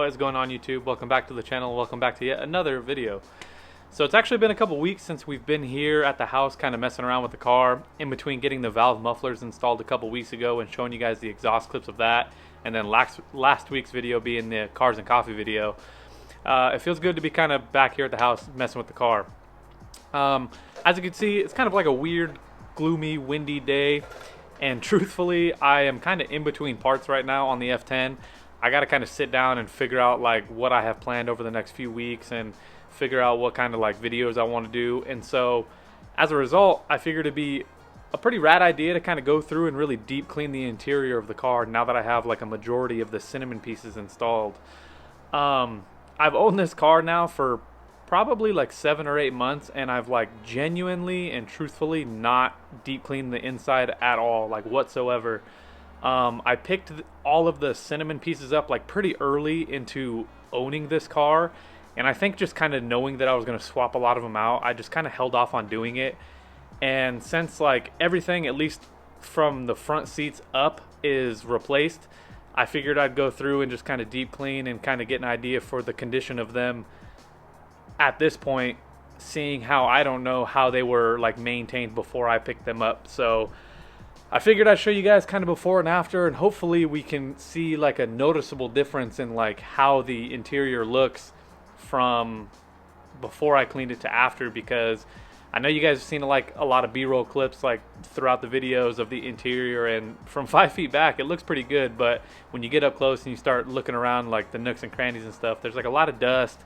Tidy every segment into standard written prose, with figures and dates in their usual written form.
what is going on, YouTube? Welcome back to the channel. Welcome back to yet another video. So it's actually been a couple weeks since we've been here at the house kind of messing around with the car, in between getting the valve mufflers installed a couple weeks ago and showing you guys the exhaust clips of that, and then last week's video being the cars and coffee video. It feels good to be kind of back here at the house messing with the car. As you can see, it's kind of like a weird, gloomy, windy day, and truthfully I am kind of in between parts right now on the F10. I got to kind of sit down and figure out like what I have planned over the next few weeks and figure out what kind of like videos I want to do. And so as a result, I figured it'd be a pretty rad idea to kind of go through and really deep clean the interior of the car now that I have like a majority of the cinnamon pieces installed. I've owned this car now for probably like 7 or 8 months, and I've like genuinely and truthfully not deep cleaned the inside at all, like whatsoever. I picked all of the cinnamon pieces up like pretty early into owning this car, and I think just kind of knowing that I was going to swap a lot of them out, I just kind of held off on doing it. And since like everything, at least from the front seats up, is replaced, I figured I'd go through and just kind of deep clean and kind of get an idea for the condition of them at this point, seeing how I don't know how they were like maintained before I picked them up. So I figured I'd show you guys kind of before and after, and hopefully we can see like a noticeable difference in like how the interior looks from before I cleaned it to after, because I know you guys have seen like a lot of B-roll clips like throughout the videos of the interior, and from 5 feet back it looks pretty good, but when you get up close and you start looking around like the nooks and crannies and stuff, there's like a lot of dust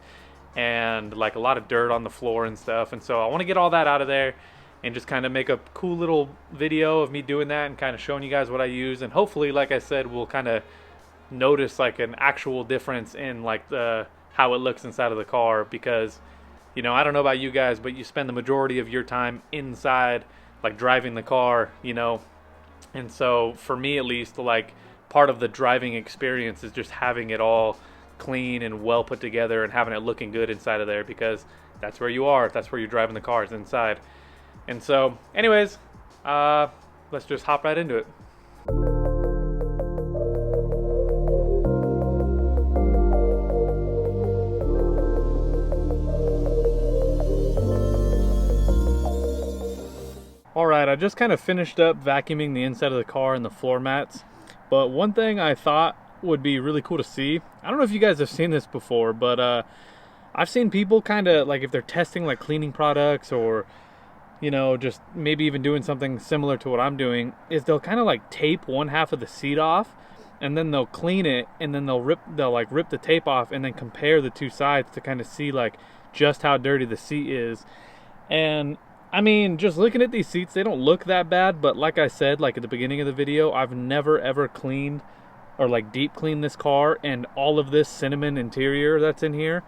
and like a lot of dirt on the floor and stuff. And so I want to get all that out of there and just kind of make a cool little video of me doing that and kind of showing you guys what I use, and hopefully, like I said, we'll kind of notice like an actual difference in like the how it looks inside of the car, because you know, I don't know about you guys, but you spend the majority of your time inside like driving the car, you know. And so for me at least, like part of the driving experience is just having it all clean and well put together and having it looking good inside of there, because that's where you are, that's where you're driving the cars, inside. And so anyways, let's just hop right into it. Alright, I just kind of finished up vacuuming the inside of the car and the floor mats, but one thing I thought would be really cool to see, I don't know if you guys have seen this before, but I've seen people kind of like, if they're testing like cleaning products, or you know, just maybe even doing something similar to what I'm doing, is they'll kind of like tape one half of the seat off, and then they'll clean it, and then they'll rip the tape off and then compare the two sides to kind of see like just how dirty the seat is. And I mean, just looking at these seats, they don't look that bad, but like I said, like at the beginning of the video, I've never ever cleaned or like deep cleaned this car, and all of this cinnamon interior that's in here,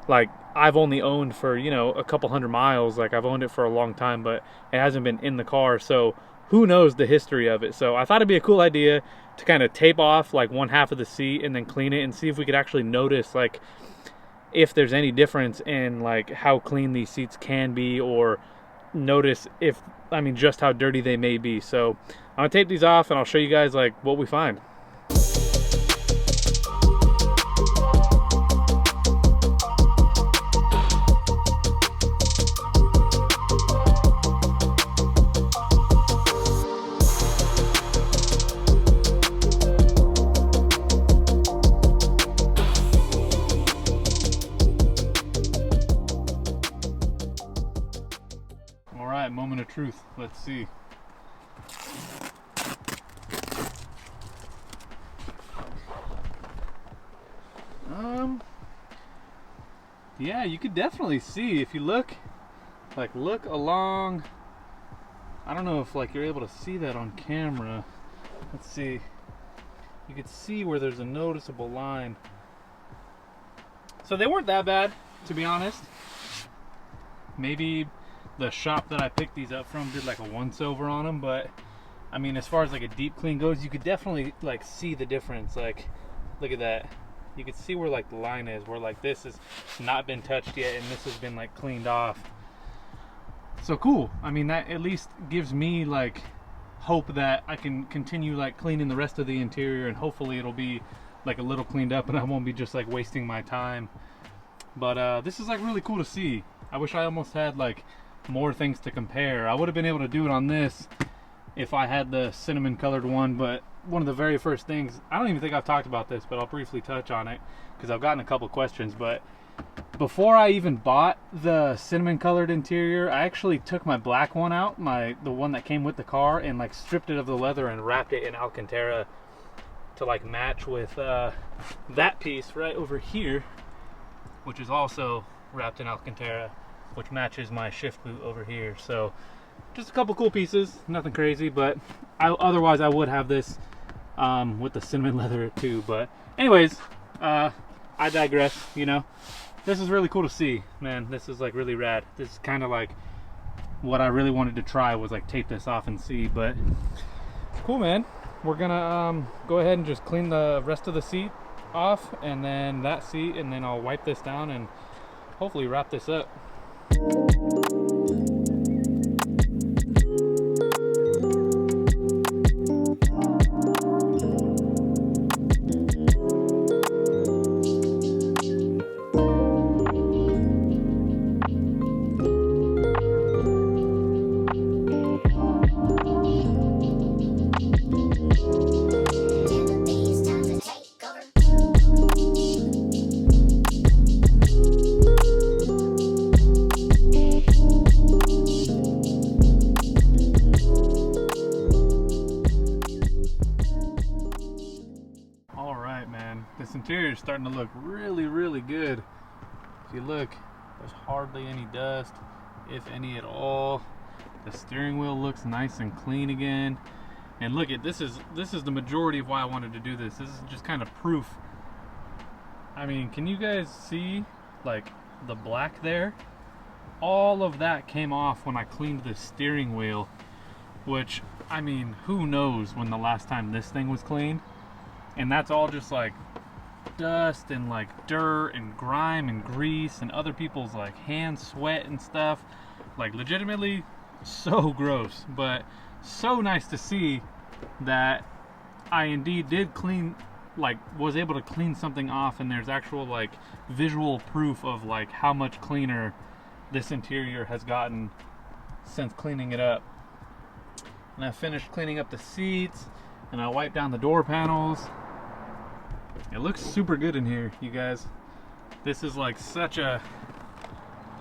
like I've only owned for, you know, a couple 100 miles. Like I've owned it for a long time, but it hasn't been in the car, so who knows the history of it. So I thought it'd be a cool idea to kind of tape off like one half of the seat and then clean it and see if we could actually notice like if there's any difference in like how clean these seats can be, or notice if, I mean, just how dirty they may be. So I'm gonna tape these off and I'll show you guys like what we find. Alright, moment of truth. Let's see. Yeah, you could definitely see if you look along. I don't know if like you're able to see that on camera. Let's see. You could see where there's a noticeable line. So they weren't that bad, to be honest. Maybe the shop that I picked these up from did like a once over on them, but I mean, as far as like a deep clean goes, you could definitely like see the difference. Like, look at that. You could see where like the line is, where like this has not been touched yet and this has been like cleaned off. So cool. I mean, that at least gives me like hope that I can continue like cleaning the rest of the interior, and hopefully it'll be like a little cleaned up, and I won't be just like wasting my time. But this is like really cool to see. I wish I almost had like more things to compare. I would have been able to do it on this if I had the cinnamon colored one, but one of the very first things, I don't even think I've talked about this, but I'll briefly touch on it because I've gotten a couple questions. But before I even bought the cinnamon colored interior, I actually took my black one out, the one that came with the car, and like stripped it of the leather and wrapped it in Alcantara to like match with that piece right over here, which is also wrapped in Alcantara, which matches my shift boot over here. So just a couple cool pieces, nothing crazy, but otherwise I would have this with the cinnamon leather too. But anyways, I digress. You know, this is really cool to see, man. This is like really rad. This is kind of like what I really wanted to try, was like tape this off and see. But cool, man. We're gonna go ahead and just clean the rest of the seat off, and then that seat, and then I'll wipe this down and hopefully wrap this up. This interior is starting to look really good. If you look, there's hardly any dust, if any at all. The steering wheel looks nice and clean again. And look at this is the majority of why I wanted to do this. This is just kind of proof. I mean, can you guys see like the black there? All of that came off when I cleaned the steering wheel, which, I mean, who knows when the last time this thing was cleaned. And that's all just like dust and like dirt and grime and grease and other people's like hand sweat and stuff. Like legitimately so gross, but so nice to see that I indeed did clean, like was able to clean something off, and there's actual like visual proof of like how much cleaner this interior has gotten since cleaning it up. And I finished cleaning up the seats, and I wiped down the door panels. It looks super good in here, you guys. This is like such a...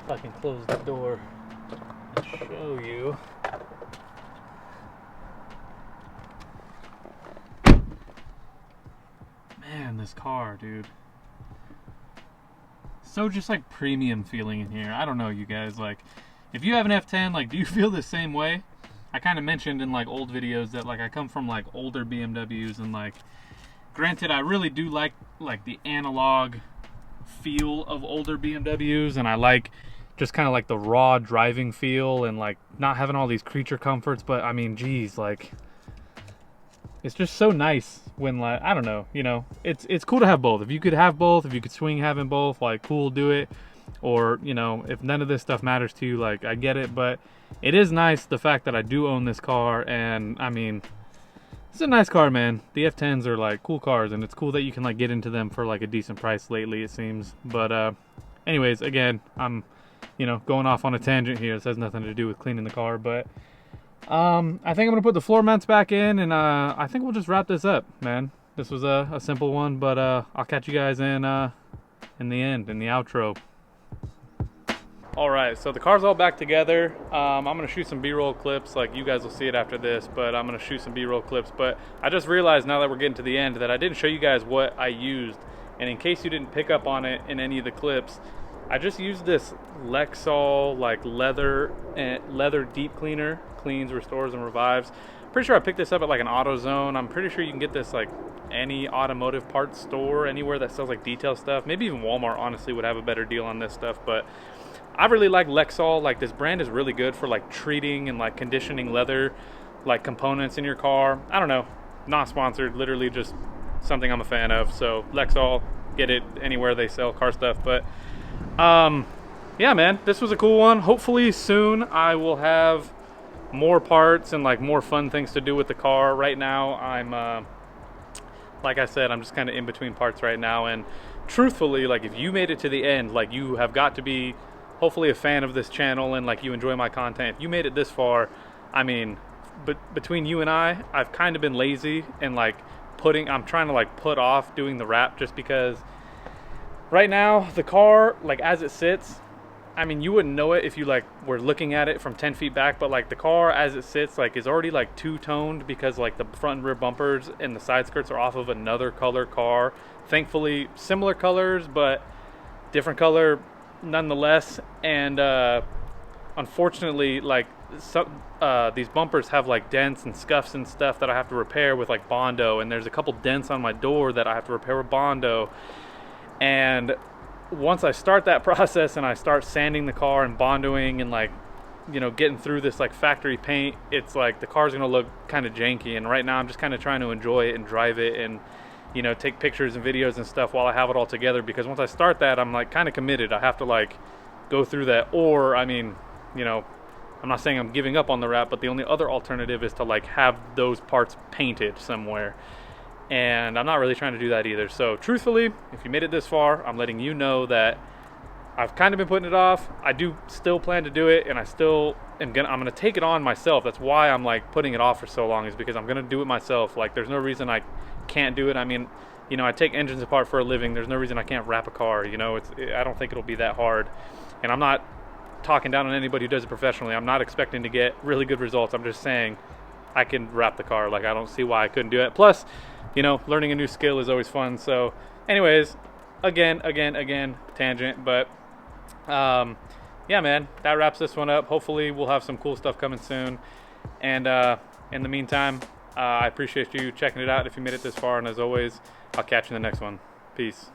If I can close the door and show you. Man, this car, dude. So just like premium feeling in here. I don't know, you guys. Like, if you have an F10, like, do you feel the same way? I kind of mentioned in like old videos that like I come from like older BMWs, and like, granted, I really do like the analog feel of older BMWs, and I like just kind of like the raw driving feel and like not having all these creature comforts. But I mean, geez, like it's just so nice when, like, I don't know, you know, it's cool to have both. If you could have both, if you could swing having both, like, cool, do it. Or, you know, if none of this stuff matters to you, like, I get it. But it is nice the fact that I do own this car, and I mean, it's a nice car, man. The F10s are like cool cars, and it's cool that you can like get into them for like a decent price lately, it seems. But anyways, again, I'm, you know, going off on a tangent here. This has nothing to do with cleaning the car, but I think I'm gonna put the floor mats back in, and I think we'll just wrap this up, man. This was a simple one, but I'll catch you guys in the end, in the outro. All right, so the car's all back together. I'm gonna shoot some B-roll clips, like you guys will see it after this, but I'm gonna shoot some B-roll clips. But I just realized now that we're getting to the end that I didn't show you guys what I used. And in case you didn't pick up on it in any of the clips, I just used this Lexol like leather deep cleaner, cleans, restores, and revives. Pretty sure I picked this up at like an AutoZone. I'm pretty sure you can get this like any automotive parts store, anywhere that sells like detail stuff. Maybe even Walmart honestly would have a better deal on this stuff. But I really like Lexol. Like, this brand is really good for like treating and like conditioning leather like components in your car. I don't know, not sponsored, literally just something I'm a fan of. So Lexol, get it anywhere they sell car stuff. But yeah, man, this was a cool one. Hopefully soon I will have more parts and like more fun things to do with the car. Right now I'm like I said, I'm just kind of in between parts right now. And truthfully, like if you made it to the end, like you have got to be hopefully a fan of this channel and like you enjoy my content. If you made it this far, I mean, but between you and I've kind of been lazy and like I'm trying to like put off doing the wrap just because right now the car, like as it sits, I mean, you wouldn't know it if you like were looking at it from 10 feet back, but like the car as it sits like is already like two-toned because like the front and rear bumpers and the side skirts are off of another color car. Thankfully similar colors but different color nonetheless. And unfortunately, like these bumpers have like dents and scuffs and stuff that I have to repair with like Bondo, and there's a couple dents on my door that I have to repair with Bondo. And once I start that process and I start sanding the car and bondoing and like, you know, getting through this like factory paint, it's like the car's gonna look kind of janky. And right now I'm just kind of trying to enjoy it and drive it and, you know, take pictures and videos and stuff while I have it all together, because once I start that, I'm like kind of committed. I have to like go through that, or I mean, you know, I'm not saying I'm giving up on the wrap, but the only other alternative is to like have those parts painted somewhere. And I'm not really trying to do that either. So truthfully, if you made it this far, I'm letting you know that I've kind of been putting it off. I do still plan to do it, and I'm gonna take it on myself. That's why I'm like putting it off for so long, is because I'm gonna do it myself. Like there's no reason I can't do it. I mean, you know, I take engines apart for a living. There's no reason I can't wrap a car. You know, I don't think it'll be that hard. And I'm not talking down on anybody who does it professionally. I'm not expecting to get really good results. I'm just saying I can wrap the car. Like I don't see why I couldn't do it. Plus, you know, learning a new skill is always fun. So anyways, again, tangent, but yeah, man, that wraps this one up. Hopefully we'll have some cool stuff coming soon. And in the meantime, I appreciate you checking it out if you made it this far. And as always, I'll catch you in the next one. Peace.